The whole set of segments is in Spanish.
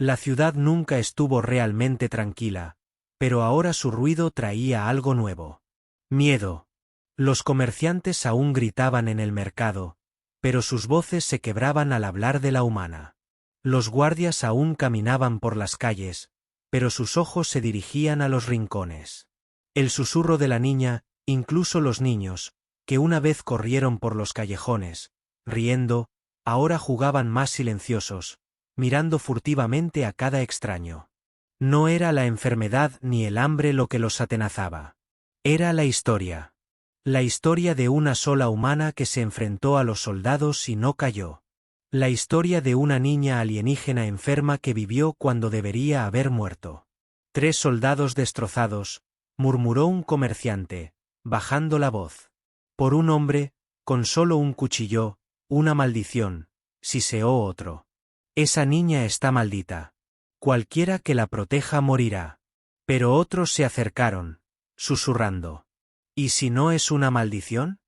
La ciudad nunca estuvo realmente tranquila, pero ahora su ruido traía algo nuevo. Miedo. Los comerciantes aún gritaban en el mercado, pero sus voces se quebraban al hablar de la humana. Los guardias aún caminaban por las calles, pero sus ojos se dirigían a los rincones. El susurro de la niña, incluso los niños, que una vez corrieron por los callejones, riendo, ahora jugaban más silenciosos, mirando furtivamente a cada extraño. No era la enfermedad ni el hambre lo que los atenazaba. Era la historia. La historia de una sola humana que se enfrentó a los soldados y no cayó. La historia de una niña alienígena enferma que vivió cuando debería haber muerto. 3 soldados destrozados, murmuró un comerciante, bajando la voz. Por un hombre, con solo un cuchillo, una maldición, siseó otro. Esa niña está maldita. Cualquiera que la proteja morirá. Pero otros se acercaron, susurrando. ¿Y si no es una maldición?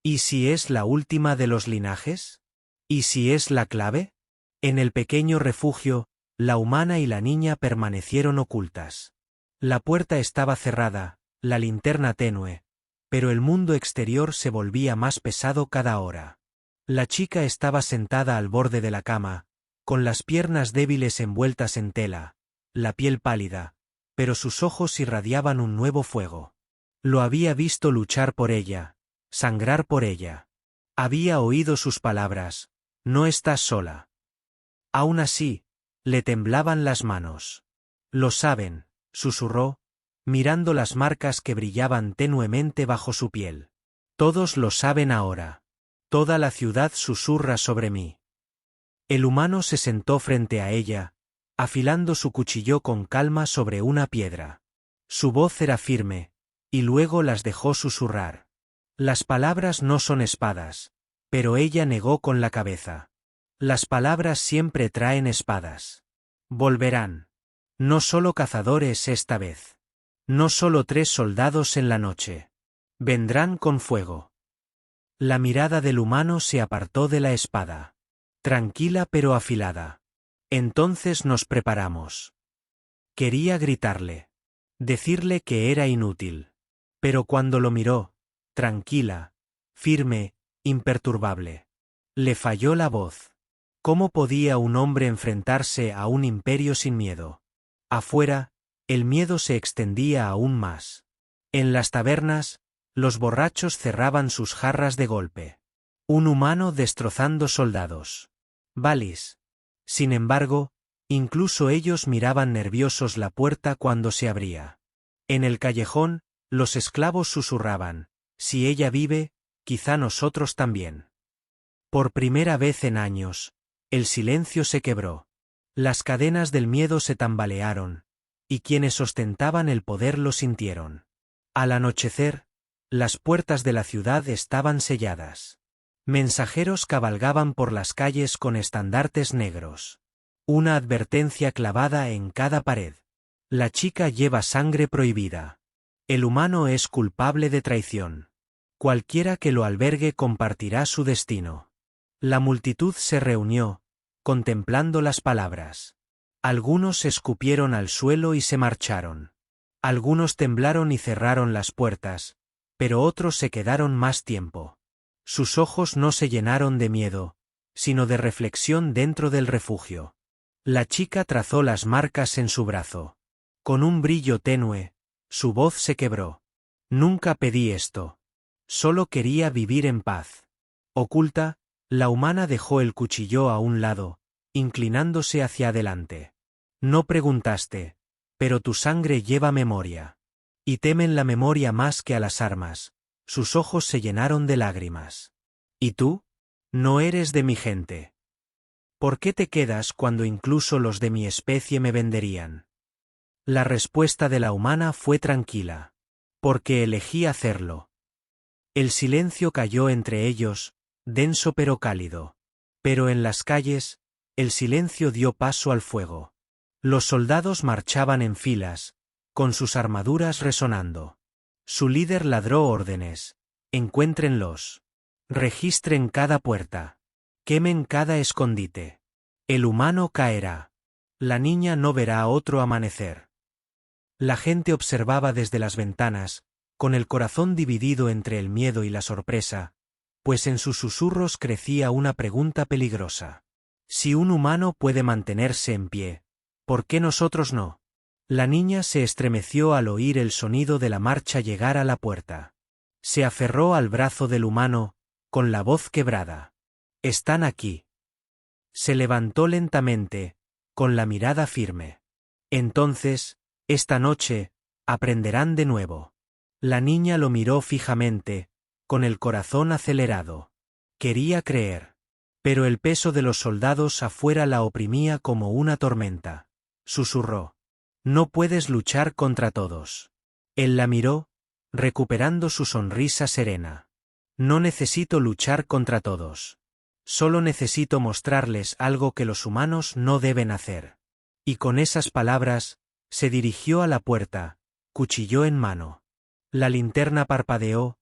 ¿Y si es la última de los linajes? ¿Y si es la clave? En el pequeño refugio, la humana y la niña permanecieron ocultas. La puerta estaba cerrada, la linterna tenue, pero el mundo exterior se volvía más pesado cada hora. La chica estaba sentada al borde de la cama, con las piernas débiles envueltas en tela, la piel pálida, pero sus ojos irradiaban un nuevo fuego. Lo había visto luchar por ella, sangrar por ella. Había oído sus palabras, no estás sola. Aún así, le temblaban las manos. Lo saben, susurró, mirando las marcas que brillaban tenuemente bajo su piel. Todos lo saben ahora. Toda la ciudad susurra sobre mí. El humano se sentó frente a ella, afilando su cuchillo con calma sobre una piedra. Su voz era firme, y luego las dejó susurrar. Las palabras no son espadas, pero ella negó con la cabeza. Las palabras siempre traen espadas. Volverán. No solo cazadores esta vez. No solo 3 soldados en la noche. Vendrán con fuego. La mirada del humano se apartó de la espada. Tranquila pero afilada. Entonces nos preparamos. Quería gritarle. Decirle que era inútil. Pero cuando lo miró, tranquila, firme, imperturbable, le falló la voz. ¿Cómo podía un hombre enfrentarse a un imperio sin miedo? Afuera, el miedo se extendía aún más. En las tabernas, los borrachos cerraban sus jarras de golpe. Un humano destrozando soldados. Valis. Sin embargo, incluso ellos miraban nerviosos la puerta cuando se abría. En el callejón, los esclavos susurraban, si ella vive, quizá nosotros también. Por primera vez en años, el silencio se quebró. Las cadenas del miedo se tambalearon, y quienes ostentaban el poder lo sintieron. Al anochecer, las puertas de la ciudad estaban selladas. Mensajeros cabalgaban por las calles con estandartes negros. Una advertencia clavada en cada pared. La chica lleva sangre prohibida. El humano es culpable de traición. Cualquiera que lo albergue compartirá su destino. La multitud se reunió, contemplando las palabras. Algunos escupieron al suelo y se marcharon. Algunos temblaron y cerraron las puertas, pero otros se quedaron más tiempo. Sus ojos no se llenaron de miedo, sino de reflexión dentro del refugio. La chica trazó las marcas en su brazo. Con un brillo tenue, su voz se quebró. Nunca pedí esto. Solo quería vivir en paz. Oculta, la humana dejó el cuchillo a un lado, inclinándose hacia adelante. No preguntaste, pero tu sangre lleva memoria. Y temen la memoria más que a las armas. Sus ojos se llenaron de lágrimas. ¿Y tú? No eres de mi gente. ¿Por qué te quedas cuando incluso los de mi especie me venderían? La respuesta de la humana fue tranquila. Porque elegí hacerlo. El silencio cayó entre ellos, denso pero cálido. Pero en las calles, el silencio dio paso al fuego. Los soldados marchaban en filas, con sus armaduras resonando. Su líder ladró órdenes. Encuéntrenlos. Registren cada puerta. Quemen cada escondite. El humano caerá. La niña no verá otro amanecer. La gente observaba desde las ventanas, con el corazón dividido entre el miedo y la sorpresa, pues en sus susurros crecía una pregunta peligrosa. Si un humano puede mantenerse en pie, ¿por qué nosotros no? La niña se estremeció al oír el sonido de la marcha llegar a la puerta. Se aferró al brazo del humano, con la voz quebrada. «Están aquí». Se levantó lentamente, con la mirada firme. «Entonces, esta noche, aprenderán de nuevo». La niña lo miró fijamente, con el corazón acelerado. Quería creer. Pero el peso de los soldados afuera la oprimía como una tormenta. Susurró. «No puedes luchar contra todos». Él la miró, recuperando su sonrisa serena. «No necesito luchar contra todos. Solo necesito mostrarles algo que los humanos no deben hacer». Y con esas palabras, se dirigió a la puerta, cuchillo en mano. La linterna parpadeó,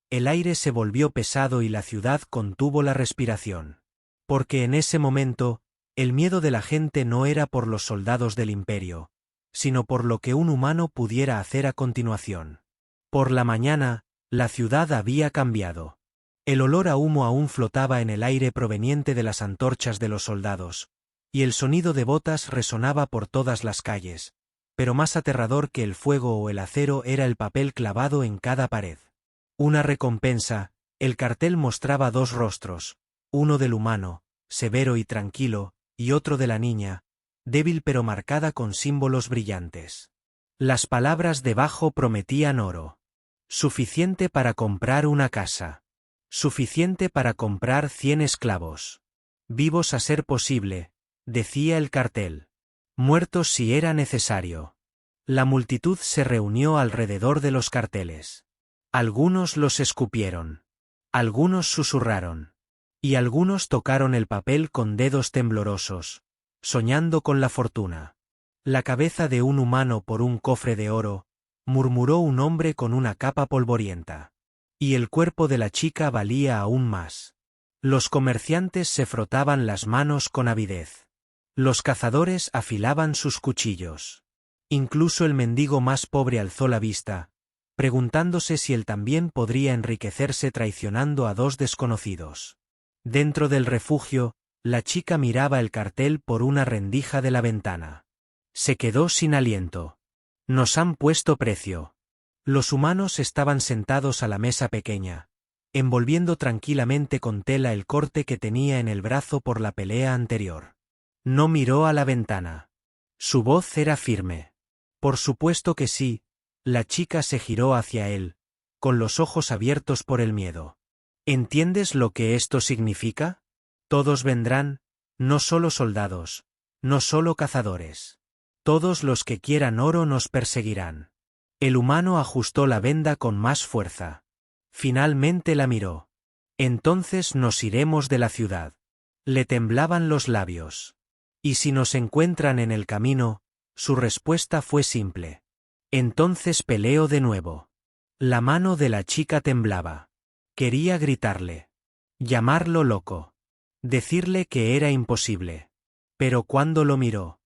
el aire se volvió pesado y la ciudad contuvo la respiración. Porque en ese momento, el miedo de la gente no era por los soldados del imperio, sino por lo que un humano pudiera hacer a continuación. Por la mañana, la ciudad había cambiado. El olor a humo aún flotaba en el aire proveniente de las antorchas de los soldados, y el sonido de botas resonaba por todas las calles, pero más aterrador que el fuego o el acero era el papel clavado en cada pared. Una recompensa, el cartel mostraba dos rostros, uno del humano, severo y tranquilo, y otro de la niña, débil pero marcada con símbolos brillantes. Las palabras debajo prometían oro. Suficiente para comprar una casa. Suficiente para comprar 100 esclavos. Vivos a ser posible, decía el cartel. Muertos si era necesario. La multitud se reunió alrededor de los carteles. Algunos los escupieron. Algunos susurraron. Y algunos tocaron el papel con dedos temblorosos, soñando con la fortuna. La cabeza de un humano por un cofre de oro, murmuró un hombre con una capa polvorienta. Y el cuerpo de la chica valía aún más. Los comerciantes se frotaban las manos con avidez. Los cazadores afilaban sus cuchillos. Incluso el mendigo más pobre alzó la vista, preguntándose si él también podría enriquecerse traicionando a dos desconocidos. Dentro del refugio, la chica miraba el cartel por una rendija de la ventana. Se quedó sin aliento. Nos han puesto precio. Los humanos estaban sentados a la mesa pequeña, envolviendo tranquilamente con tela el corte que tenía en el brazo por la pelea anterior. No miró a la ventana. Su voz era firme. Por supuesto que sí. La chica se giró hacia él, con los ojos abiertos por el miedo. ¿Entiendes lo que esto significa? Todos vendrán, no solo soldados, no solo cazadores. Todos los que quieran oro nos perseguirán. El humano ajustó la venda con más fuerza. Finalmente la miró. Entonces nos iremos de la ciudad. Le temblaban los labios. Y si nos encuentran en el camino, su respuesta fue simple. Entonces peleo de nuevo. La mano de la chica temblaba. Quería gritarle. Llamarlo loco. Decirle que era imposible. Pero cuando lo miró,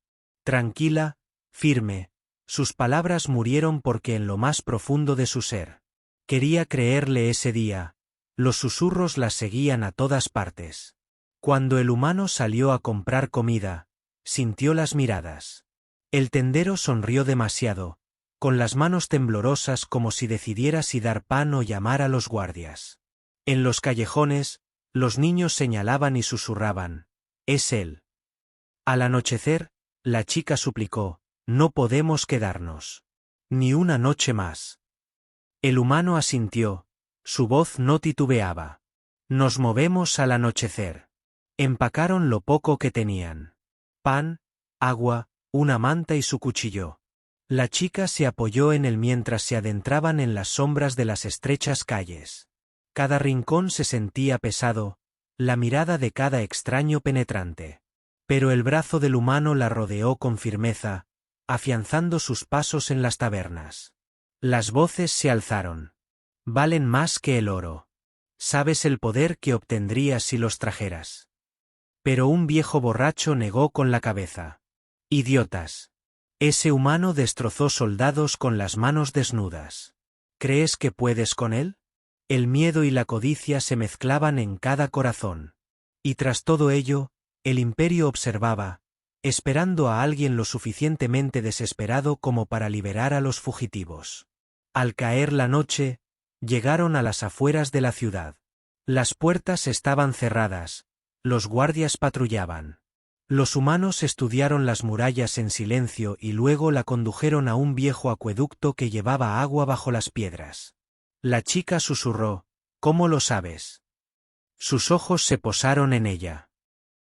tranquila, firme, sus palabras murieron porque en lo más profundo de su ser. Quería creerle ese día, los susurros la seguían a todas partes. Cuando el humano salió a comprar comida, sintió las miradas. El tendero sonrió demasiado, con las manos temblorosas como si decidiera si dar pan o llamar a los guardias. En los callejones, los niños señalaban y susurraban, «Es él». Al anochecer, la chica suplicó, «No podemos quedarnos. Ni una noche más». El humano asintió, su voz no titubeaba. «Nos movemos al anochecer». Empacaron lo poco que tenían. Pan, agua, una manta y su cuchillo. La chica se apoyó en él mientras se adentraban en las sombras de las estrechas calles. Cada rincón se sentía pesado, la mirada de cada extraño penetrante. Pero el brazo del humano la rodeó con firmeza, afianzando sus pasos en las tabernas. Las voces se alzaron. «Valen más que el oro. Sabes el poder que obtendrías si los trajeras». Pero un viejo borracho negó con la cabeza. Idiotas. Ese humano destrozó soldados con las manos desnudas. ¿Crees que puedes con él? El miedo y la codicia se mezclaban en cada corazón. Y tras todo ello, el imperio observaba, esperando a alguien lo suficientemente desesperado como para liberar a los fugitivos. Al caer la noche, llegaron a las afueras de la ciudad. Las puertas estaban cerradas, los guardias patrullaban. Los humanos estudiaron las murallas en silencio y luego la condujeron a un viejo acueducto que llevaba agua bajo las piedras. La chica susurró, ¿cómo lo sabes? Sus ojos se posaron en ella.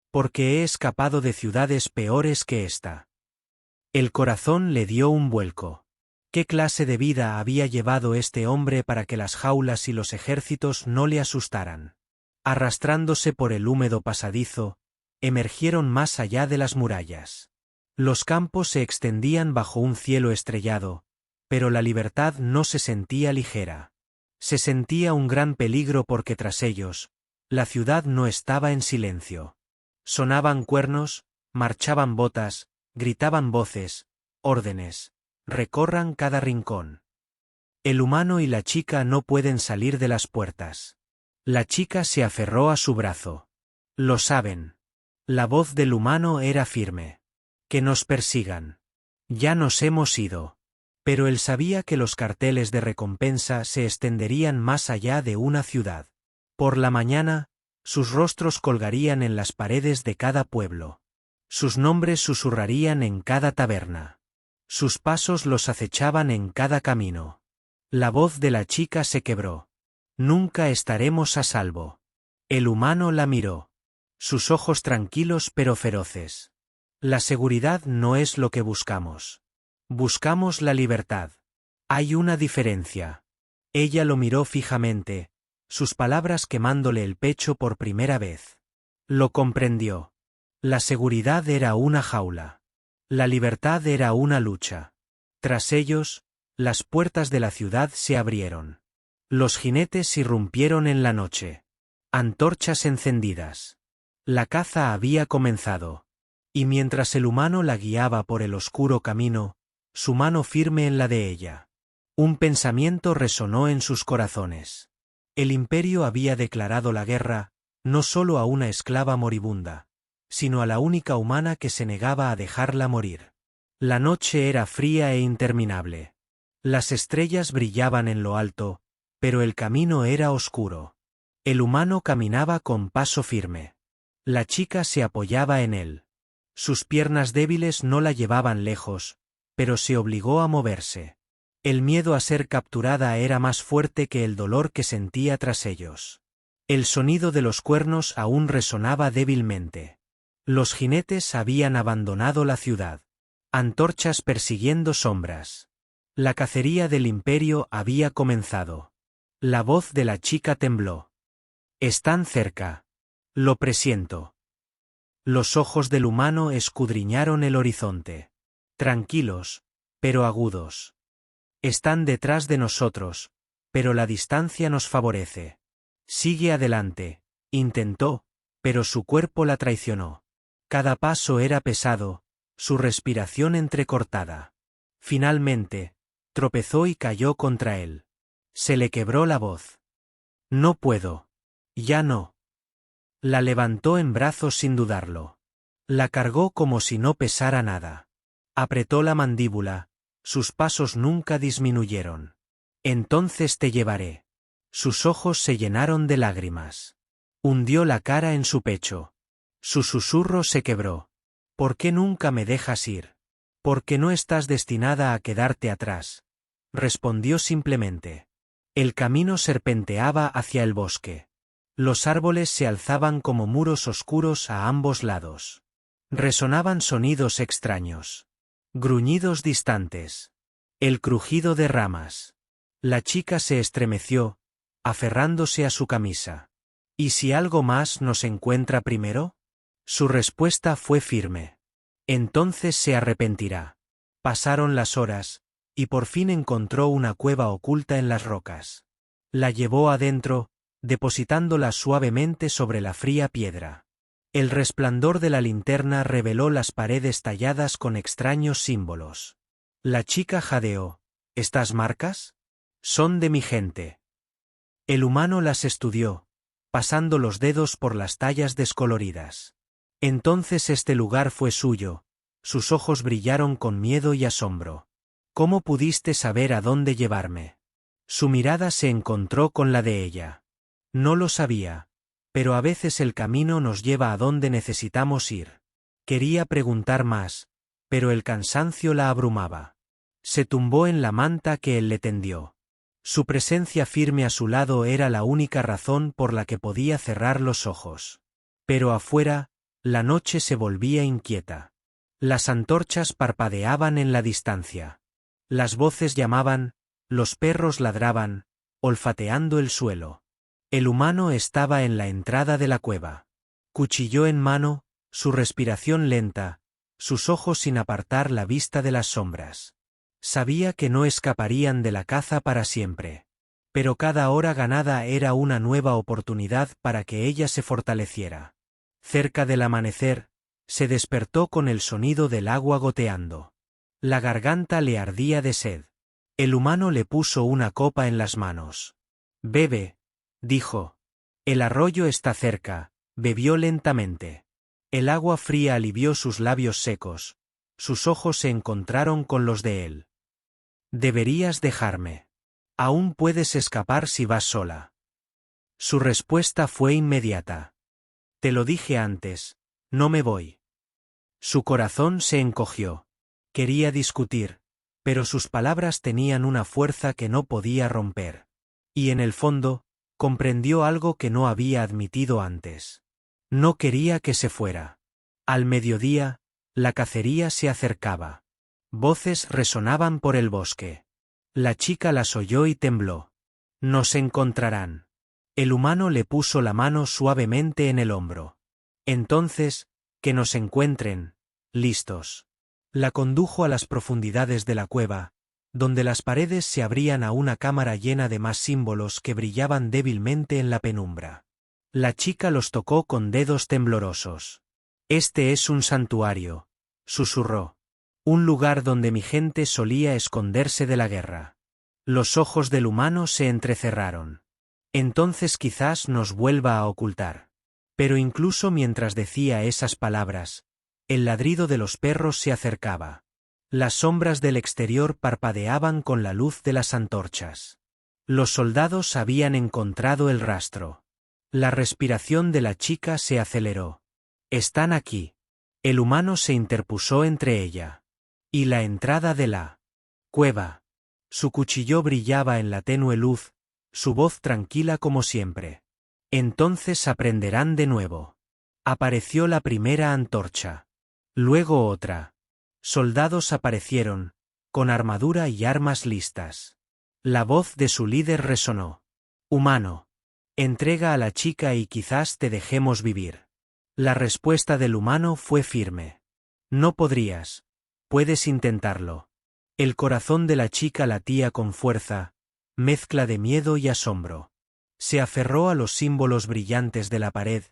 Porque he escapado de ciudades peores que esta. El corazón le dio un vuelco. ¿Qué clase de vida había llevado este hombre para que las jaulas y los ejércitos no le asustaran? Arrastrándose por el húmedo pasadizo, emergieron más allá de las murallas. Los campos se extendían bajo un cielo estrellado, pero la libertad no se sentía ligera. Se sentía un gran peligro porque tras ellos, la ciudad no estaba en silencio. Sonaban cuernos, marchaban botas, gritaban voces, órdenes. Recorran cada rincón. El humano y la chica no pueden salir de las puertas. La chica se aferró a su brazo. Lo saben. La voz del humano era firme. Que nos persigan. Ya nos hemos ido. Pero él sabía que los carteles de recompensa se extenderían más allá de una ciudad. Por la mañana, sus rostros colgarían en las paredes de cada pueblo. Sus nombres susurrarían en cada taberna. Sus pasos los acechaban en cada camino. La voz de la chica se quebró. Nunca estaremos a salvo. El humano la miró. Sus ojos tranquilos pero feroces. La seguridad no es lo que buscamos. Buscamos la libertad. Hay una diferencia. Ella lo miró fijamente, sus palabras quemándole el pecho por primera vez. Lo comprendió. La seguridad era una jaula. La libertad era una lucha. Tras ellos, las puertas de la ciudad se abrieron. Los jinetes irrumpieron en la noche. Antorchas encendidas. La caza había comenzado. Y mientras el humano la guiaba por el oscuro camino, su mano firme en la de ella. Un pensamiento resonó en sus corazones. El imperio había declarado la guerra, no solo a una esclava moribunda, sino a la única humana que se negaba a dejarla morir. La noche era fría e interminable. Las estrellas brillaban en lo alto, pero el camino era oscuro. El humano caminaba con paso firme. La chica se apoyaba en él. Sus piernas débiles no la llevaban lejos, pero se obligó a moverse. El miedo a ser capturada era más fuerte que el dolor que sentía tras ellos. El sonido de los cuernos aún resonaba débilmente. Los jinetes habían abandonado la ciudad. Antorchas persiguiendo sombras. La cacería del imperio había comenzado. La voz de la chica tembló. Están cerca. Lo presiento. Los ojos del humano escudriñaron el horizonte. Tranquilos, pero agudos. Están detrás de nosotros, pero la distancia nos favorece. Sigue adelante, intentó, pero su cuerpo la traicionó. Cada paso era pesado, su respiración entrecortada. Finalmente, tropezó y cayó contra él. Se le quebró la voz. No puedo. Ya no. La levantó en brazos sin dudarlo. La cargó como si no pesara nada. Apretó la mandíbula, sus pasos nunca disminuyeron. Entonces te llevaré. Sus ojos se llenaron de lágrimas. Hundió la cara en su pecho. Su susurro se quebró. ¿Por qué nunca me dejas ir? Porque no estás destinada a quedarte atrás. Respondió simplemente. El camino serpenteaba hacia el bosque. Los árboles se alzaban como muros oscuros a ambos lados. Resonaban sonidos extraños. Gruñidos distantes. El crujido de ramas. La chica se estremeció, aferrándose a su camisa. ¿Y si algo más nos encuentra primero? Su respuesta fue firme. Entonces se arrepentirá. Pasaron las horas, y por fin encontró una cueva oculta en las rocas. La llevó adentro, depositándola suavemente sobre la fría piedra. El resplandor de la linterna reveló las paredes talladas con extraños símbolos. La chica jadeó. ¿Estas marcas? Son de mi gente. El humano las estudió, pasando los dedos por las tallas descoloridas. Entonces este lugar fue suyo. Sus ojos brillaron con miedo y asombro. ¿Cómo pudiste saber a dónde llevarme? Su mirada se encontró con la de ella. No lo sabía, pero a veces el camino nos lleva a donde necesitamos ir. Quería preguntar más, pero el cansancio la abrumaba. Se tumbó en la manta que él le tendió. Su presencia firme a su lado era la única razón por la que podía cerrar los ojos. Pero afuera, la noche se volvía inquieta. Las antorchas parpadeaban en la distancia. Las voces llamaban, los perros ladraban, olfateando el suelo. El humano estaba en la entrada de la cueva. Cuchillo en mano, su respiración lenta, sus ojos sin apartar la vista de las sombras. Sabía que no escaparían de la caza para siempre. Pero cada hora ganada era una nueva oportunidad para que ella se fortaleciera. Cerca del amanecer, se despertó con el sonido del agua goteando. La garganta le ardía de sed. El humano le puso una copa en las manos. «Bebe», dijo. «El arroyo está cerca», bebió lentamente. El agua fría alivió sus labios secos. Sus ojos se encontraron con los de él. «Deberías dejarme. Aún puedes escapar si vas sola». Su respuesta fue inmediata. «Te lo dije antes, no me voy». Su corazón se encogió. Quería discutir, pero sus palabras tenían una fuerza que no podía romper. Y en el fondo, comprendió algo que no había admitido antes. No quería que se fuera. Al mediodía, la cacería se acercaba. Voces resonaban por el bosque. La chica las oyó y tembló. «Nos encontrarán». El humano le puso la mano suavemente en el hombro. «Entonces, que nos encuentren, listos». La condujo a las profundidades de la cueva, donde las paredes se abrían a una cámara llena de más símbolos que brillaban débilmente en la penumbra. La chica los tocó con dedos temblorosos. «Este es un santuario», susurró. «Un lugar donde mi gente solía esconderse de la guerra». Los ojos del humano se entrecerraron. «Entonces quizás nos vuelva a ocultar». Pero incluso mientras decía esas palabras, el ladrido de los perros se acercaba. Las sombras del exterior parpadeaban con la luz de las antorchas. Los soldados habían encontrado el rastro. La respiración de la chica se aceleró. «Están aquí». El humano se interpuso entre ella y la entrada de la cueva. Su cuchillo brillaba en la tenue luz, su voz tranquila como siempre. «Entonces aprenderán de nuevo». Apareció la primera antorcha. Luego otra. Soldados aparecieron, con armadura y armas listas. La voz de su líder resonó. «Humano. Entrega a la chica y quizás te dejemos vivir». La respuesta del humano fue firme. «No podrías. Puedes intentarlo». El corazón de la chica latía con fuerza, mezcla de miedo y asombro. Se aferró a los símbolos brillantes de la pared,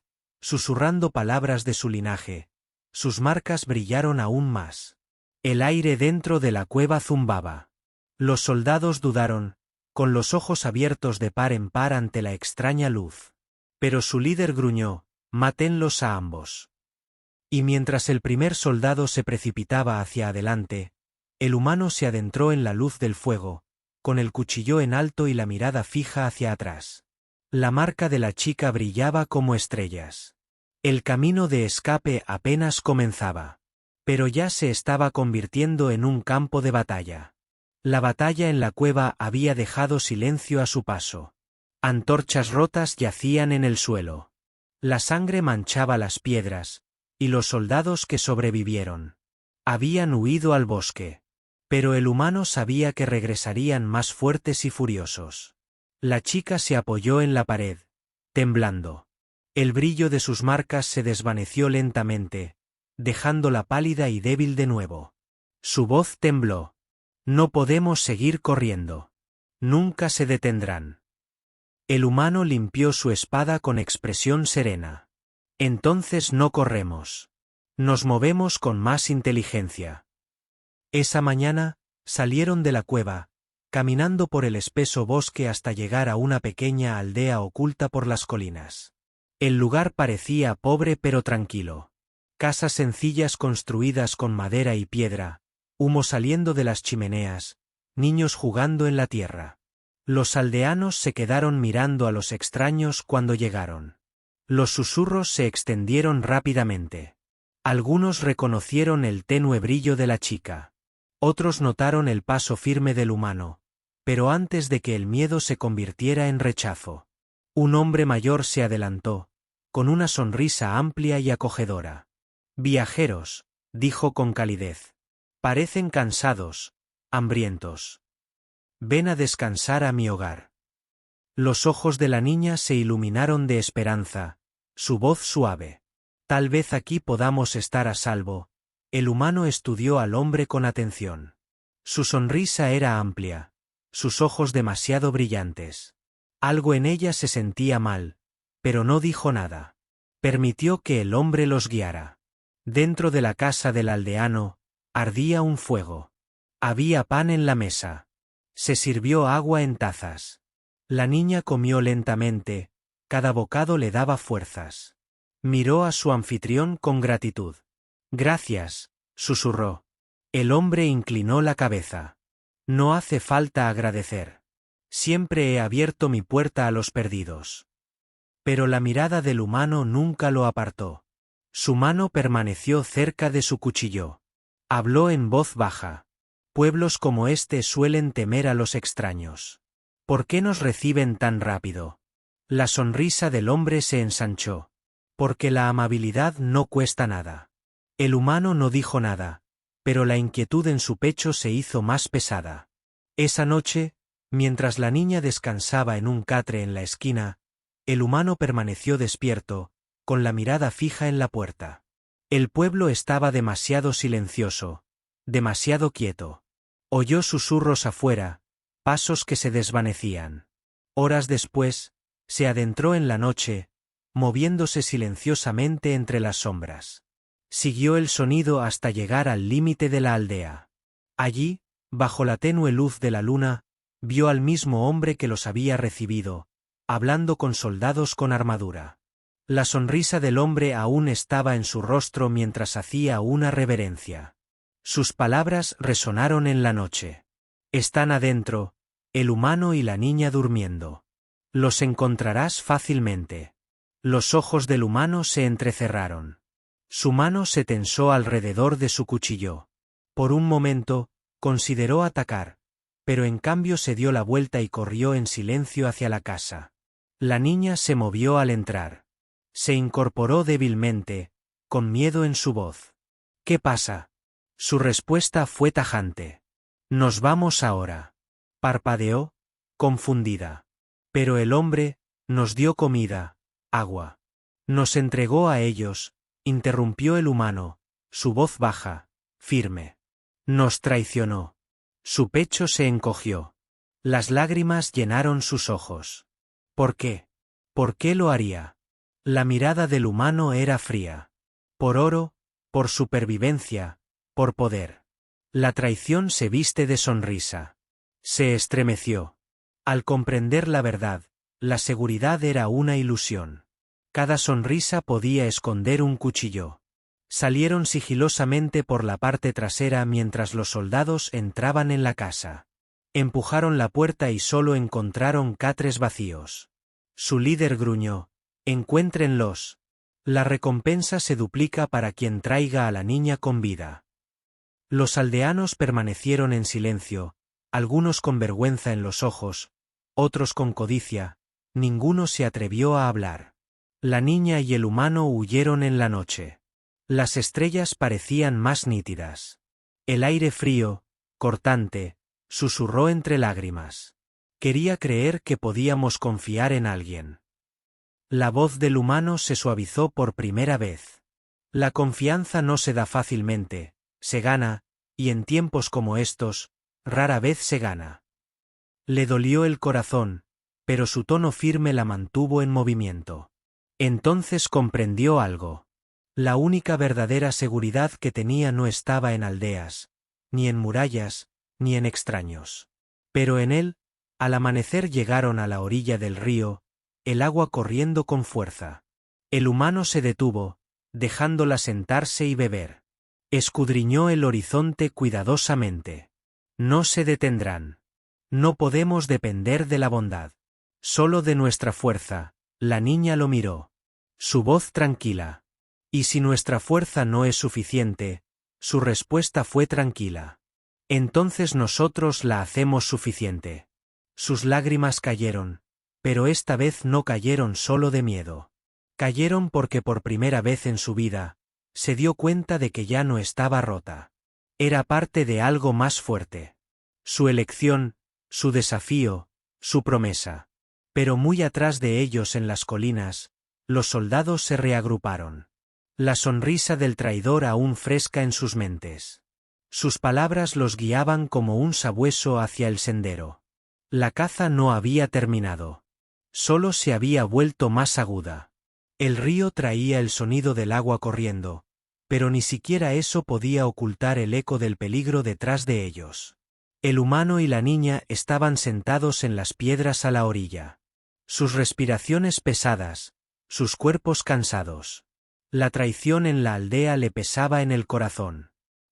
susurrando palabras de su linaje. Sus marcas brillaron aún más. El aire dentro de la cueva zumbaba. Los soldados dudaron, con los ojos abiertos de par en par ante la extraña luz. Pero su líder gruñó: «Mátenlos a ambos». Y mientras el primer soldado se precipitaba hacia adelante, el humano se adentró en la luz del fuego, con el cuchillo en alto y la mirada fija hacia atrás. La marca de la chica brillaba como estrellas. El camino de escape apenas comenzaba. Pero ya se estaba convirtiendo en un campo de batalla. La batalla en la cueva había dejado silencio a su paso. Antorchas rotas yacían en el suelo. La sangre manchaba las piedras, y los soldados que sobrevivieron habían huido al bosque. Pero el humano sabía que regresarían más fuertes y furiosos. La chica se apoyó en la pared, temblando. El brillo de sus marcas se desvaneció lentamente, dejándola pálida y débil de nuevo. Su voz tembló. «No podemos seguir corriendo. Nunca se detendrán». El humano limpió su espada con expresión serena. Entonces no corremos. Nos movemos con más inteligencia. Esa mañana, salieron de la cueva, caminando por el espeso bosque hasta llegar a una pequeña aldea oculta por las colinas. El lugar parecía pobre pero tranquilo. Casas sencillas construidas con madera y piedra, humo saliendo de las chimeneas, niños jugando en la tierra. Los aldeanos se quedaron mirando a los extraños cuando llegaron. Los susurros se extendieron rápidamente. Algunos reconocieron el tenue brillo de la chica. Otros notaron el paso firme del humano, pero antes de que el miedo se convirtiera en rechazo. Un hombre mayor se adelantó, con una sonrisa amplia y acogedora. «Viajeros», dijo con calidez. «Parecen cansados, hambrientos. Ven a descansar a mi hogar». Los ojos de la niña se iluminaron de esperanza, su voz suave. «Tal vez aquí podamos estar a salvo». El humano estudió al hombre con atención. Su sonrisa era amplia, sus ojos demasiado brillantes. Algo en ella se sentía mal, pero no dijo nada. Permitió que el hombre los guiara. Dentro de la casa del aldeano, ardía un fuego. Había pan en la mesa. Se sirvió agua en tazas. La niña comió lentamente, cada bocado le daba fuerzas. Miró a su anfitrión con gratitud. «Gracias», susurró. El hombre inclinó la cabeza. «No hace falta agradecer. Siempre he abierto mi puerta a los perdidos». Pero la mirada del humano nunca lo apartó. Su mano permaneció cerca de su cuchillo. Habló en voz baja. «Pueblos como este suelen temer a los extraños. ¿Por qué nos reciben tan rápido?» La sonrisa del hombre se ensanchó. «Porque la amabilidad no cuesta nada». El humano no dijo nada, pero la inquietud en su pecho se hizo más pesada. Esa noche, mientras la niña descansaba en un catre en la esquina, el humano permaneció despierto, con la mirada fija en la puerta. El pueblo estaba demasiado silencioso, demasiado quieto. Oyó susurros afuera, pasos que se desvanecían. Horas después, se adentró en la noche, moviéndose silenciosamente entre las sombras. Siguió el sonido hasta llegar al límite de la aldea. Allí, bajo la tenue luz de la luna, vio al mismo hombre que los había recibido, hablando con soldados con armadura. La sonrisa del hombre aún estaba en su rostro mientras hacía una reverencia. Sus palabras resonaron en la noche. «Están adentro, el humano y la niña durmiendo. Los encontrarás fácilmente». Los ojos del humano se entrecerraron. Su mano se tensó alrededor de su cuchillo. Por un momento, consideró atacar, pero en cambio se dio la vuelta y corrió en silencio hacia la casa. La niña se movió al entrar. Se incorporó débilmente, con miedo en su voz. «¿Qué pasa?» Su respuesta fue tajante. «Nos vamos ahora». Parpadeó, confundida. «Pero el hombre nos dio comida, agua. Nos entregó a ellos», interrumpió el humano, su voz baja, firme. «Nos traicionó». Su pecho se encogió. Las lágrimas llenaron sus ojos. ¿Por qué? ¿Por qué lo haría? La mirada del humano era fría. Por oro, por supervivencia, por poder. La traición se viste de sonrisa. Se estremeció. Al comprender la verdad, la seguridad era una ilusión. Cada sonrisa podía esconder un cuchillo. Salieron sigilosamente por la parte trasera mientras los soldados entraban en la casa. Empujaron la puerta y solo encontraron catres vacíos. Su líder gruñó: «Encuéntrenlos. La recompensa se duplica para quien traiga a la niña con vida». Los aldeanos permanecieron en silencio, algunos con vergüenza en los ojos, otros con codicia, ninguno se atrevió a hablar. La niña y el humano huyeron en la noche. Las estrellas parecían más nítidas. El aire frío, cortante, susurró entre lágrimas. Quería creer que podíamos confiar en alguien. La voz del humano se suavizó por primera vez. La confianza no se da fácilmente, se gana, y en tiempos como estos, rara vez se gana. Le dolió el corazón, pero su tono firme la mantuvo en movimiento. Entonces comprendió algo. La única verdadera seguridad que tenía no estaba en aldeas, ni en murallas, ni en extraños. Pero en él, al amanecer llegaron a la orilla del río, el agua corriendo con fuerza. El humano se detuvo, dejándola sentarse y beber. Escudriñó el horizonte cuidadosamente. No se detendrán. No podemos depender de la bondad. Solo de nuestra fuerza. La niña lo miró. Su voz tranquila. Y si nuestra fuerza no es suficiente, su respuesta fue tranquila. Entonces nosotros la hacemos suficiente. Sus lágrimas cayeron, pero esta vez no cayeron solo de miedo. Cayeron porque por primera vez en su vida, se dio cuenta de que ya no estaba rota. Era parte de algo más fuerte. Su elección, su desafío, su promesa. Pero muy atrás de ellos en las colinas, los soldados se reagruparon. La sonrisa del traidor aún fresca en sus mentes. Sus palabras los guiaban como un sabueso hacia el sendero. La caza no había terminado. Solo se había vuelto más aguda. El río traía el sonido del agua corriendo, pero ni siquiera eso podía ocultar el eco del peligro detrás de ellos. El humano y la niña estaban sentados en las piedras a la orilla. Sus respiraciones pesadas, sus cuerpos cansados. La traición en la aldea le pesaba en el corazón.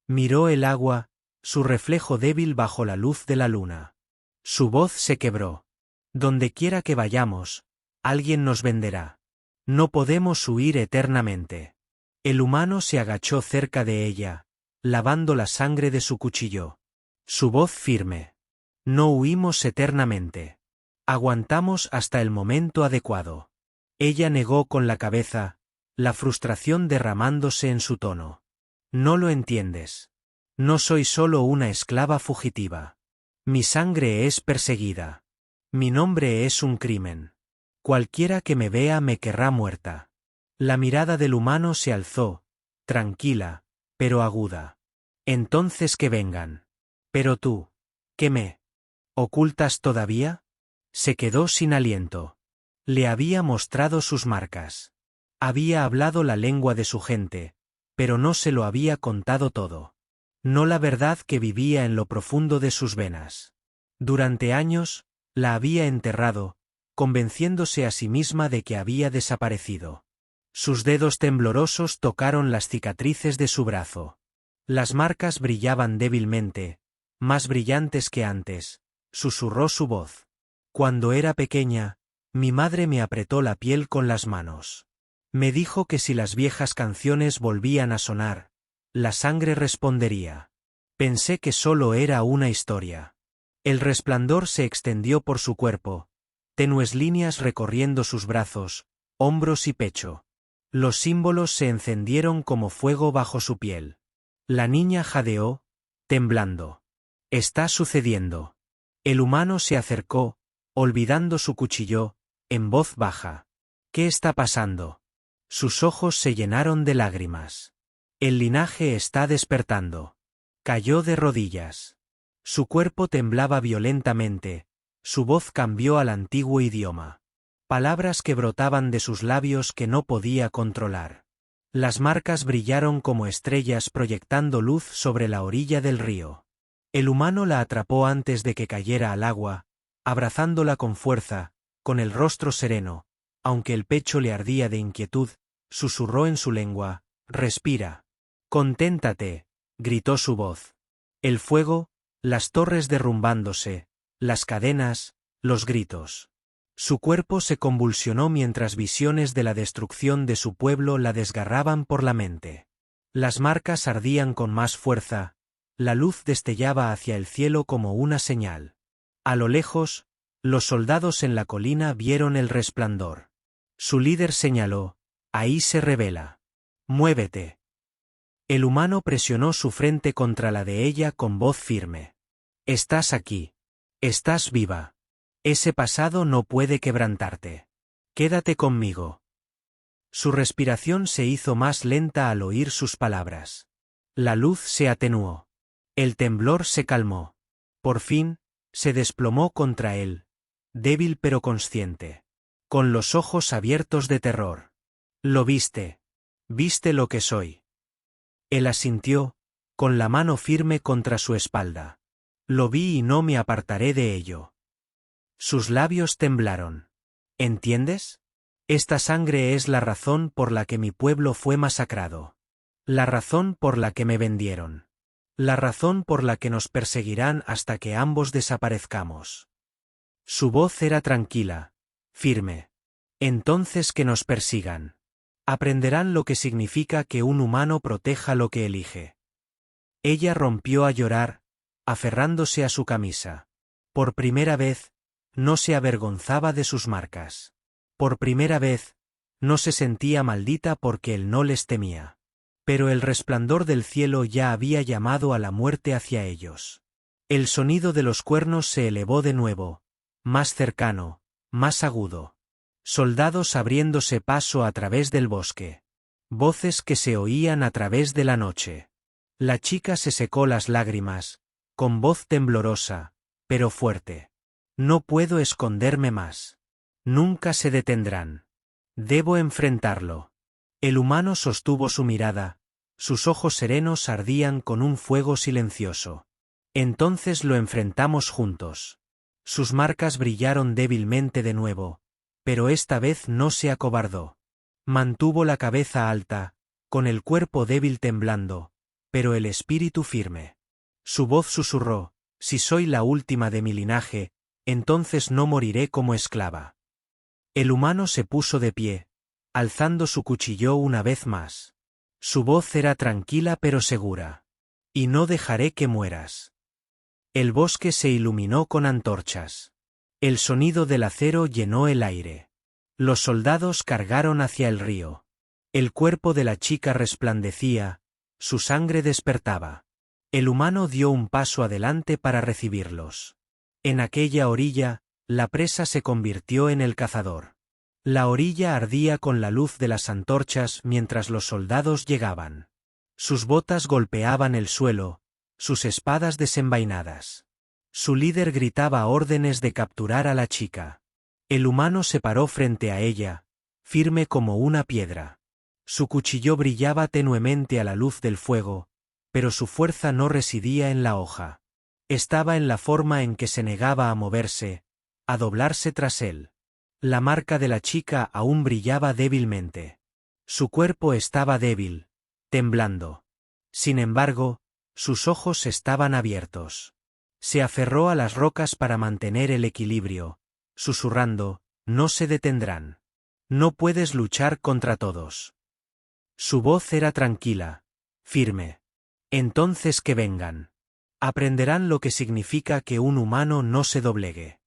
Miró el agua, su reflejo débil bajo la luz de la luna. Su voz se quebró. Dondequiera que vayamos, alguien nos venderá. No podemos huir eternamente. El humano se agachó cerca de ella, lavando la sangre de su cuchillo. Su voz firme. No huimos eternamente. Aguantamos hasta el momento adecuado. Ella negó con la cabeza, la frustración derramándose en su tono. No lo entiendes. No soy solo una esclava fugitiva. Mi sangre es perseguida. Mi nombre es un crimen. Cualquiera que me vea me querrá muerta. La mirada del humano se alzó, tranquila, pero aguda. Entonces que vengan. Pero tú, ¿qué me ocultas todavía? Se quedó sin aliento. Le había mostrado sus marcas. Había hablado la lengua de su gente, pero no se lo había contado todo. No la verdad que vivía en lo profundo de sus venas. Durante años, la había enterrado, convenciéndose a sí misma de que había desaparecido. Sus dedos temblorosos tocaron las cicatrices de su brazo. Las marcas brillaban débilmente, más brillantes que antes, susurró su voz. Cuando era pequeña, mi madre me apretó la piel con las manos. Me dijo que si las viejas canciones volvían a sonar, la sangre respondería. Pensé que solo era una historia. El resplandor se extendió por su cuerpo, tenues líneas recorriendo sus brazos, hombros y pecho. Los símbolos se encendieron como fuego bajo su piel. La niña jadeó, temblando. Está sucediendo. El humano se acercó, olvidando su cuchillo, en voz baja. ¿Qué está pasando? Sus ojos se llenaron de lágrimas. El linaje está despertando. Cayó de rodillas. Su cuerpo temblaba violentamente, su voz cambió al antiguo idioma. Palabras que brotaban de sus labios que no podía controlar. Las marcas brillaron como estrellas proyectando luz sobre la orilla del río. El humano la atrapó antes de que cayera al agua, abrazándola con fuerza, con el rostro sereno, aunque el pecho le ardía de inquietud, susurró en su lengua, «Respira. Conténtate», gritó su voz. El fuego, las torres derrumbándose, las cadenas, los gritos. Su cuerpo se convulsionó mientras visiones de la destrucción de su pueblo la desgarraban por la mente. Las marcas ardían con más fuerza, la luz destellaba hacia el cielo como una señal. A lo lejos, los soldados en la colina vieron el resplandor. Su líder señaló, «Ahí se revela. Muévete». El humano presionó su frente contra la de ella con voz firme. «Estás aquí. Estás viva. Ese pasado no puede quebrantarte. Quédate conmigo». Su respiración se hizo más lenta al oír sus palabras. La luz se atenuó. El temblor se calmó. Por fin, se desplomó contra él, débil pero consciente. Con los ojos abiertos de terror. Lo viste. Viste lo que soy. Él asintió, con la mano firme contra su espalda. Lo vi y no me apartaré de ello. Sus labios temblaron. ¿Entiendes? Esta sangre es la razón por la que mi pueblo fue masacrado. La razón por la que me vendieron. La razón por la que nos perseguirán hasta que ambos desaparezcamos. Su voz era tranquila, firme. Entonces que nos persigan. Aprenderán lo que significa que un humano proteja lo que elige. Ella rompió a llorar, aferrándose a su camisa. Por primera vez, no se avergonzaba de sus marcas. Por primera vez, no se sentía maldita porque él no les temía. Pero el resplandor del cielo ya había llamado a la muerte hacia ellos. El sonido de los cuernos se elevó de nuevo, más cercano, más agudo. Soldados abriéndose paso a través del bosque. Voces que se oían a través de la noche. La chica se secó las lágrimas, con voz temblorosa, pero fuerte. No puedo esconderme más. Nunca se detendrán. Debo enfrentarlo. El humano sostuvo su mirada, sus ojos serenos ardían con un fuego silencioso. Entonces lo enfrentamos juntos. Sus marcas brillaron débilmente de nuevo, pero esta vez no se acobardó. Mantuvo la cabeza alta, con el cuerpo débil temblando, pero el espíritu firme. Su voz susurró, si soy la última de mi linaje, entonces no moriré como esclava. El humano se puso de pie, alzando su cuchillo una vez más. Su voz era tranquila pero segura. Y no dejaré que mueras. El bosque se iluminó con antorchas. El sonido del acero llenó el aire. Los soldados cargaron hacia el río. El cuerpo de la chica resplandecía, su sangre despertaba. El humano dio un paso adelante para recibirlos. En aquella orilla, la presa se convirtió en el cazador. La orilla ardía con la luz de las antorchas mientras los soldados llegaban. Sus botas golpeaban el suelo, sus espadas desenvainadas. Su líder gritaba órdenes de capturar a la chica. El humano se paró frente a ella, firme como una piedra. Su cuchillo brillaba tenuemente a la luz del fuego, pero su fuerza no residía en la hoja. Estaba en la forma en que se negaba a moverse, a doblarse tras él. La marca de la chica aún brillaba débilmente. Su cuerpo estaba débil, temblando. Sin embargo, sus ojos estaban abiertos. Se aferró a las rocas para mantener el equilibrio, susurrando, no se detendrán. No puedes luchar contra todos. Su voz era tranquila, firme. Entonces que vengan. Aprenderán lo que significa que un humano no se doblegue.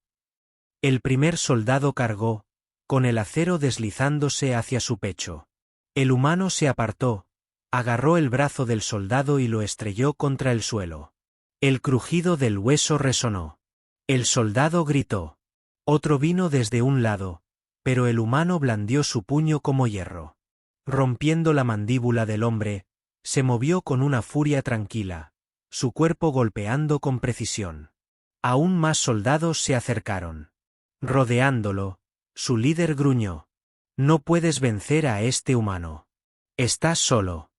El primer soldado cargó, con el acero deslizándose hacia su pecho. El humano se apartó, agarró el brazo del soldado y lo estrelló contra el suelo. El crujido del hueso resonó. El soldado gritó. Otro vino desde un lado, pero el humano blandió su puño como hierro. Rompiendo la mandíbula del hombre, se movió con una furia tranquila, su cuerpo golpeando con precisión. Aún más soldados se acercaron. Rodeándolo, su líder gruñó. No puedes vencer a este humano. Estás solo.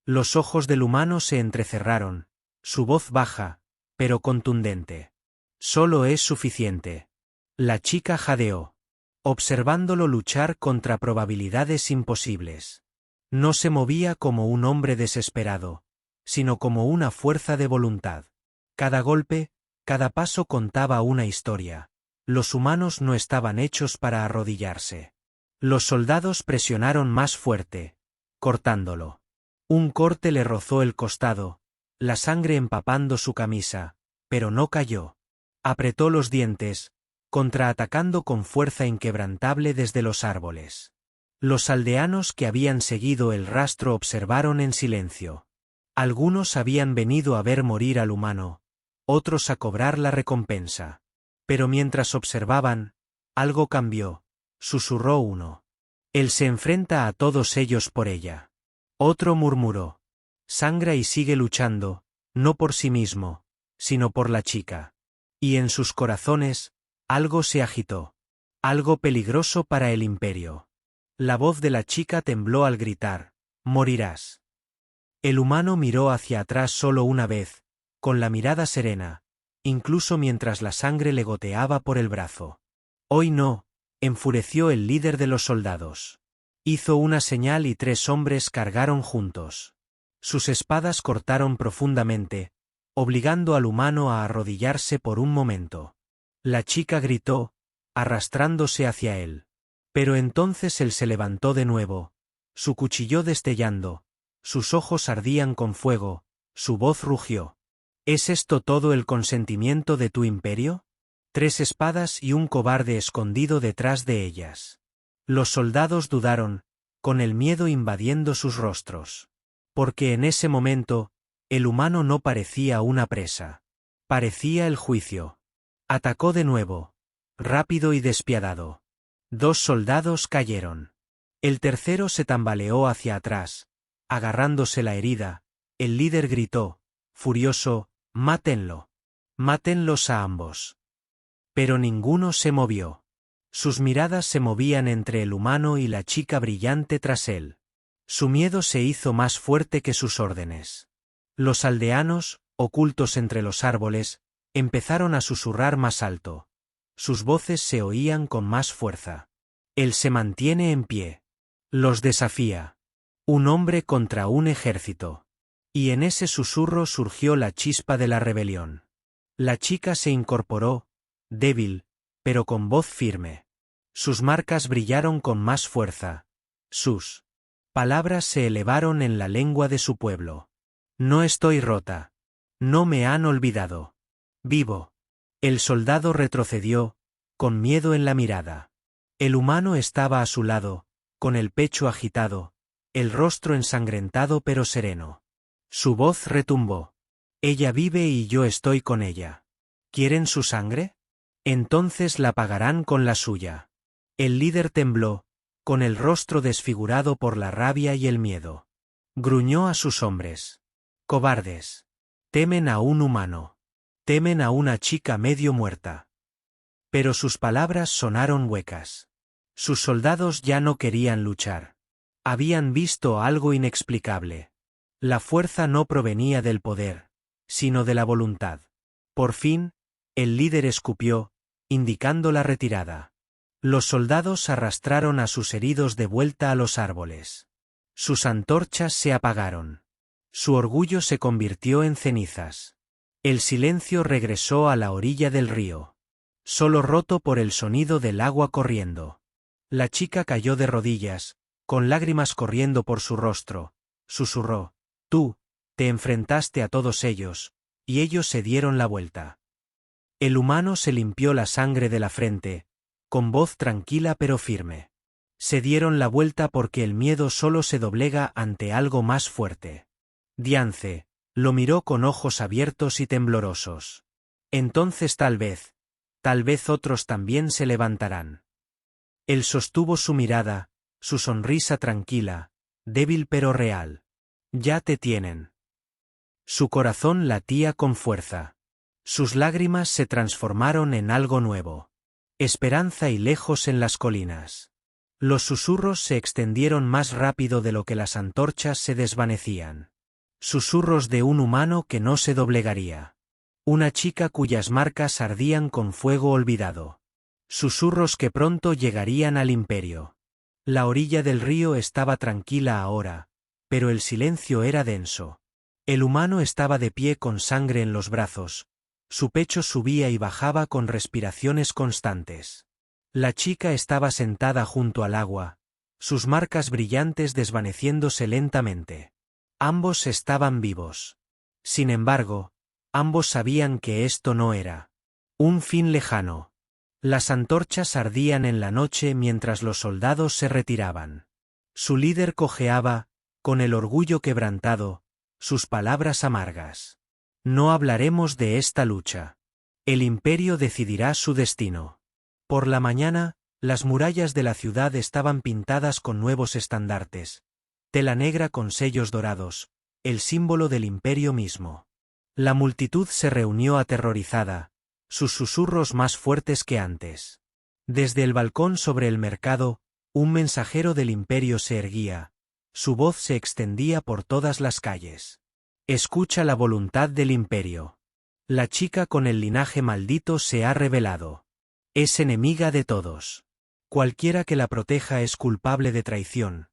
Los ojos del humano se entrecerraron, su voz baja, pero contundente. Solo es suficiente. La chica jadeó, observándolo luchar contra probabilidades imposibles. No se movía como un hombre desesperado, sino como una fuerza de voluntad. Cada golpe, cada paso contaba una historia. Los humanos no estaban hechos para arrodillarse. Los soldados presionaron más fuerte, cortándolo. Un corte le rozó el costado, la sangre empapando su camisa, pero no cayó. Apretó los dientes, contraatacando con fuerza inquebrantable desde los árboles. Los aldeanos que habían seguido el rastro observaron en silencio. Algunos habían venido a ver morir al humano, otros a cobrar la recompensa. Pero mientras observaban, algo cambió, susurró uno. Él se enfrenta a todos ellos por ella. Otro murmuró. Sangra y sigue luchando, no por sí mismo, sino por la chica. Y en sus corazones, algo se agitó. Algo peligroso para el imperio. La voz de la chica tembló al gritar, «Morirás». El humano miró hacia atrás solo una vez, con la mirada serena, incluso mientras la sangre le goteaba por el brazo. «Hoy no», enfureció el líder de los soldados. Hizo una señal y 3 hombres cargaron juntos. Sus espadas cortaron profundamente, obligando al humano a arrodillarse por un momento. La chica gritó, arrastrándose hacia él. Pero entonces él se levantó de nuevo, su cuchillo destellando, sus ojos ardían con fuego, su voz rugió. ¿Es esto todo el consentimiento de tu imperio? 3 espadas y un cobarde escondido detrás de ellas. Los soldados dudaron, con el miedo invadiendo sus rostros. Porque en ese momento, el humano no parecía una presa. Parecía el juicio. Atacó de nuevo, rápido y despiadado. 2 soldados cayeron. El tercero se tambaleó hacia atrás, agarrándose la herida. El líder gritó, furioso, «Mátenlo. Mátenlos a ambos». Pero ninguno se movió. Sus miradas se movían entre el humano y la chica brillante tras él. Su miedo se hizo más fuerte que sus órdenes. Los aldeanos, ocultos entre los árboles, empezaron a susurrar más alto. Sus voces se oían con más fuerza. Él se mantiene en pie. Los desafía. Un hombre contra un ejército. Y en ese susurro surgió la chispa de la rebelión. La chica se incorporó, débil, pero con voz firme. Sus marcas brillaron con más fuerza. Sus palabras se elevaron en la lengua de su pueblo. No estoy rota. No me han olvidado. Vivo. El soldado retrocedió, con miedo en la mirada. El humano estaba a su lado, con el pecho agitado, el rostro ensangrentado pero sereno. Su voz retumbó. Ella vive y yo estoy con ella. ¿Quieren su sangre? Entonces la pagarán con la suya. El líder tembló, con el rostro desfigurado por la rabia y el miedo. Gruñó a sus hombres. Cobardes. Temen a un humano. Temen a una chica medio muerta. Pero sus palabras sonaron huecas. Sus soldados ya no querían luchar. Habían visto algo inexplicable. La fuerza no provenía del poder, sino de la voluntad. Por fin, el líder escupió, indicando la retirada. Los soldados arrastraron a sus heridos de vuelta a los árboles. Sus antorchas se apagaron. Su orgullo se convirtió en cenizas. El silencio regresó a la orilla del río. Solo roto por el sonido del agua corriendo. La chica cayó de rodillas, con lágrimas corriendo por su rostro. Susurró, «Tú, te enfrentaste a todos ellos, y ellos se dieron la vuelta». El humano se limpió la sangre de la frente, con voz tranquila pero firme. Se dieron la vuelta porque el miedo solo se doblega ante algo más fuerte. Diance lo miró con ojos abiertos y temblorosos. Entonces tal vez otros también se levantarán. Él sostuvo su mirada, su sonrisa tranquila, débil pero real. Ya te tienen. Su corazón latía con fuerza. Sus lágrimas se transformaron en algo nuevo. Esperanza y lejos en las colinas. Los susurros se extendieron más rápido de lo que las antorchas se desvanecían. Susurros de un humano que no se doblegaría. Una chica cuyas marcas ardían con fuego olvidado. Susurros que pronto llegarían al imperio. La orilla del río estaba tranquila ahora, pero el silencio era denso. El humano estaba de pie con sangre en los brazos. Su pecho subía y bajaba con respiraciones constantes. La chica estaba sentada junto al agua, sus marcas brillantes desvaneciéndose lentamente. Ambos estaban vivos. Sin embargo, ambos sabían que esto no era un fin lejano. Las antorchas ardían en la noche mientras los soldados se retiraban. Su líder cojeaba, con el orgullo quebrantado, sus palabras amargas. No hablaremos de esta lucha. El imperio decidirá su destino. Por la mañana, las murallas de la ciudad estaban pintadas con nuevos estandartes. Tela negra con sellos dorados, el símbolo del imperio mismo. La multitud se reunió aterrorizada, sus susurros más fuertes que antes. Desde el balcón sobre el mercado, Un mensajero del imperio se erguía. Su voz se extendía por todas las calles. Escucha la voluntad del imperio. La chica con el linaje maldito se ha rebelado. Es enemiga de todos. Cualquiera que la proteja es culpable de traición.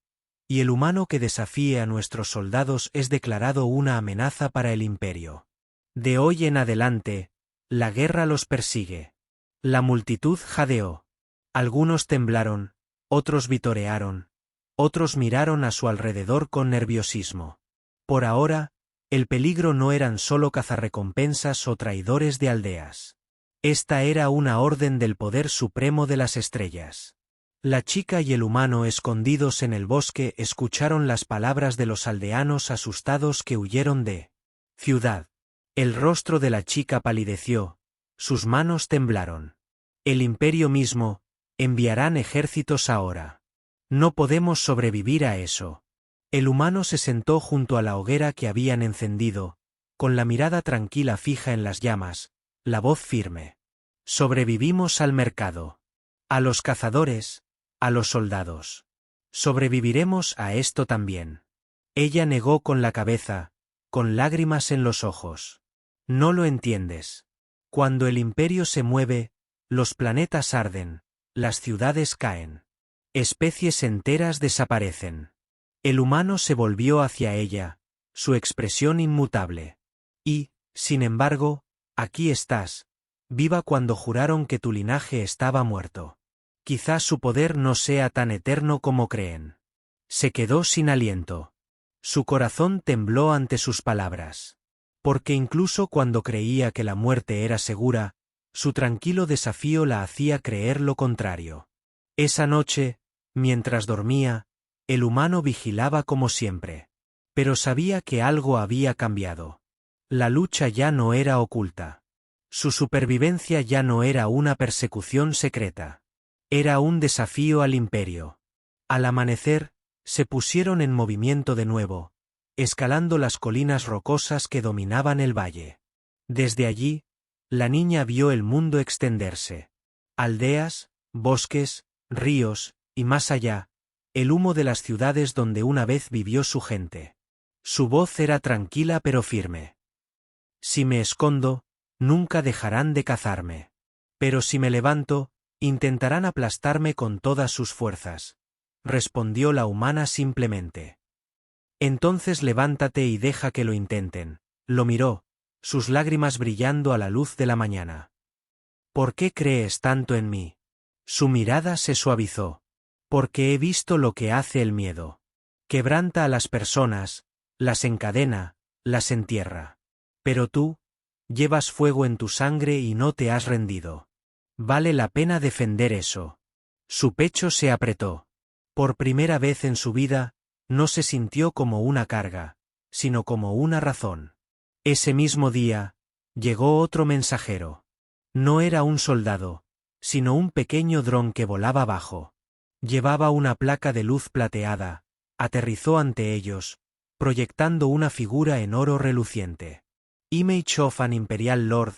Y el humano que desafíe a nuestros soldados es declarado una amenaza para el imperio. De hoy en adelante, la guerra los persigue. La multitud jadeó. Algunos temblaron, otros vitorearon, otros miraron a su alrededor con nerviosismo. Por ahora, el peligro no eran solo cazarrecompensas o traidores de aldeas. Esta era una orden del poder supremo de las estrellas. La chica y el humano escondidos en el bosque escucharon las palabras de los aldeanos asustados que huyeron de ciudad. El rostro de la chica palideció, sus manos temblaron. El imperio mismo, enviarán ejércitos ahora. No podemos sobrevivir a eso. El humano se sentó junto a la hoguera que habían encendido, con la mirada tranquila fija en las llamas, la voz firme. Sobrevivimos al mercado. A los cazadores, a los soldados. Sobreviviremos a esto también. Ella negó con la cabeza, con lágrimas en los ojos. No lo entiendes. Cuando el imperio se mueve, los planetas arden, las ciudades caen. Especies enteras desaparecen. El humano se volvió hacia ella, su expresión inmutable. Y, sin embargo, aquí estás, viva cuando juraron que tu linaje estaba muerto. Quizás su poder no sea tan eterno como creen. Se quedó sin aliento. Su corazón tembló ante sus palabras. Porque incluso cuando creía que la muerte era segura, su tranquilo desafío la hacía creer lo contrario. Esa noche, mientras dormía, el humano vigilaba como siempre. Pero sabía que algo había cambiado. La lucha ya no era oculta. Su supervivencia ya no era una persecución secreta. Era un desafío al imperio. Al amanecer, se pusieron en movimiento de nuevo, escalando las colinas rocosas que dominaban el valle. Desde allí, la niña vio el mundo extenderse. Aldeas, bosques, ríos, y más allá, el humo de las ciudades donde una vez vivió su gente. Su voz era tranquila pero firme. Si me escondo, nunca dejarán de cazarme. Pero si me levanto, intentarán aplastarme con todas sus fuerzas, respondió la humana simplemente. Entonces levántate y deja que lo intenten. Lo miró, sus lágrimas brillando a la luz de la mañana. ¿Por qué crees tanto en mí? Su mirada se suavizó. Porque he visto lo que hace el miedo. Quebranta a las personas, las encadena, las entierra. Pero tú, llevas fuego en tu sangre y no te has rendido. Vale la pena defender eso. Su pecho se apretó. Por primera vez en su vida, no se sintió como una carga, sino como una razón. Ese mismo día, llegó otro mensajero. No era un soldado, sino un pequeño dron que volaba bajo. Llevaba una placa de luz plateada, aterrizó ante ellos, proyectando una figura en oro reluciente. Image of an Imperial Lord,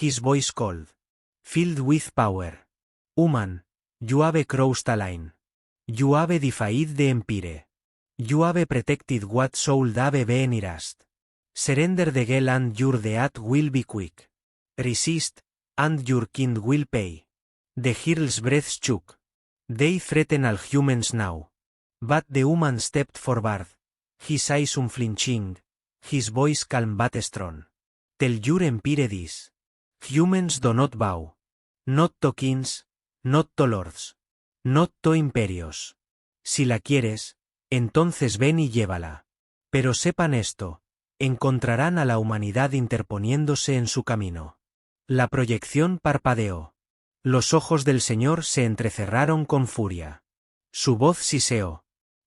his voice cold. Filled with power. Human, you have crossed a line. You have defied the Empire. You have protected what should have been erased. Surrender the gel and your death will be quick. Resist, and your kind will pay. The Hearl's breath shook. They threaten all humans now. But the human stepped forward, his eyes unflinching, his voice calm but strong. Tell your empire this. Humans do not bow. Not to kings, not to lords. Not to imperios. Si la quieres, entonces ven y llévala. Pero sepan esto, encontrarán a la humanidad interponiéndose en su camino. La proyección parpadeó. Los ojos del Señor se entrecerraron con furia. Su voz siseó.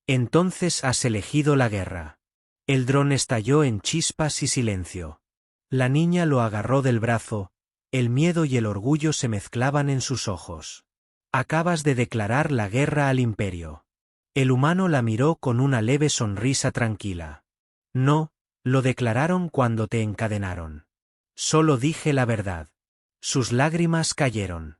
Entonces has elegido la guerra. El dron estalló en chispas y silencio. La niña lo agarró del brazo, el miedo y el orgullo se mezclaban en sus ojos. Acabas de declarar la guerra al imperio. El humano la miró con una leve sonrisa tranquila. No, lo declararon cuando te encadenaron. Solo dije la verdad. Sus lágrimas cayeron.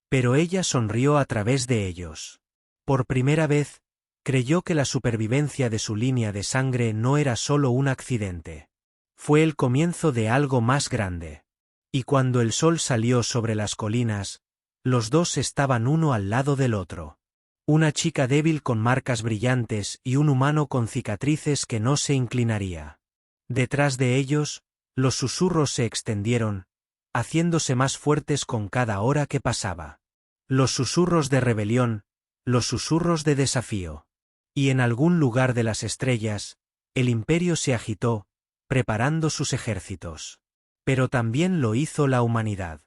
Pero ella sonrió a través de ellos. Por primera vez, creyó que la supervivencia de su línea de sangre no era solo un accidente. Fue el comienzo de algo más grande. Y cuando el sol salió sobre las colinas, los dos estaban uno al lado del otro. Una chica débil con marcas brillantes y un humano con cicatrices que no se inclinaría. Detrás de ellos, los susurros se extendieron, haciéndose más fuertes con cada hora que pasaba. Los susurros de rebelión, los susurros de desafío. Y en algún lugar de las estrellas, el imperio se agitó, preparando sus ejércitos. Pero también lo hizo la humanidad.